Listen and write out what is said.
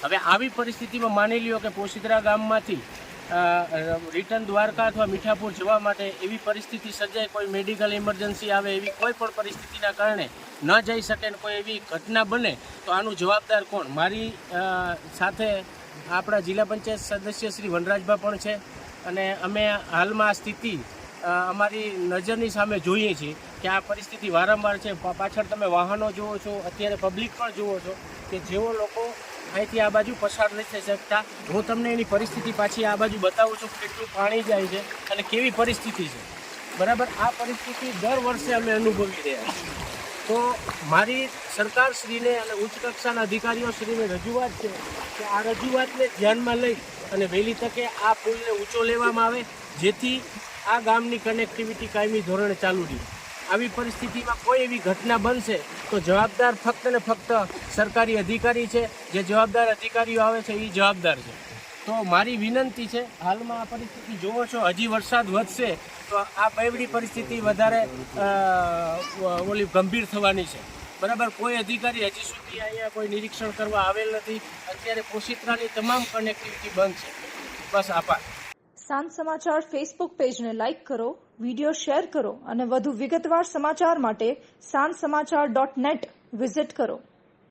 હવે આવી પરિસ્થિતિમાં માની લ્યો કે પોશીદરા ગામમાંથી રિટર્ન દ્વારકા અથવા મીઠાપુર જવા માટે એવી પરિસ્થિતિ સર્જાય, કોઈ મેડિકલ ઇમરજન્સી આવે, એવી કોઈ પણ પરિસ્થિતિના કારણે ન જઈ શકે ને કોઈ એવી ઘટના બને તો આનું જવાબદાર કોણ? મારી સાથે આપણા જિલ્લા પંચાયત સદસ્ય શ્રી વનરાજભા પણ છે અને અમે હાલમાં આ સ્થિતિ અમારી નજરની સામે જોઈએ છીએ કે આ પરિસ્થિતિ વારંવાર છે. પાછળ તમે વાહનો જુઓ છો, અત્યારે પબ્લિક પણ જુઓ છો કે જેઓ લોકો અહીંથી આ બાજુ પસાર નથી થઈ શકતા. હું તમને એની પરિસ્થિતિ પાછી આ બાજુ બતાવું છું, કેટલું પાણી જાય છે અને કેવી પરિસ્થિતિ છે. બરાબર, આ પરિસ્થિતિ દર વર્ષે અમે અનુભવી રહ્યા છીએ. તો મારી સરકારશ્રીને અને ઉચ્ચ કક્ષાના અધિકારીઓશ્રીને રજૂઆત છે કે આ રજૂઆતને ધ્યાનમાં લઈ અને વહેલી તકે આ પુલને ઊંચો લેવામાં આવે, જેથી આ ગામની કનેક્ટિવિટી કાયમી ધોરણે ચાલુ રહે. આવી પરિસ્થિતિમાં કોઈ એવી ઘટના બનશે તો જવાબદાર ફક્ત ને ફક્ત સરકારી અધિકારી છે. જે જવાબદાર અધિકારીઓ આવે છે એ જવાબદાર છે. તો મારી વિનંતી છે, હાલમાં આ પરિસ્થિતિ જુઓ છો, હજી વરસાદ વધશે તો આ બેવડી પરિસ્થિતિ વધારે ગંભીર થવાની છે. બરાબર, કોઈ અધિકારી હજી સુધી અહીંયા કોઈ નિરીક્ષણ કરવા આવેલ નથી. અત્યારે પોશીદરાની તમામ કનેક્ટિવિટી બંધ છે. બસ, આભાર. સાંજ સમાચાર ફેસબુક પેજને લાઇક કરો, વિડીયો શેર કરો અને વધુ વિગતવાર સમાચાર માટે sanssamachar.net વિઝિટ કરો.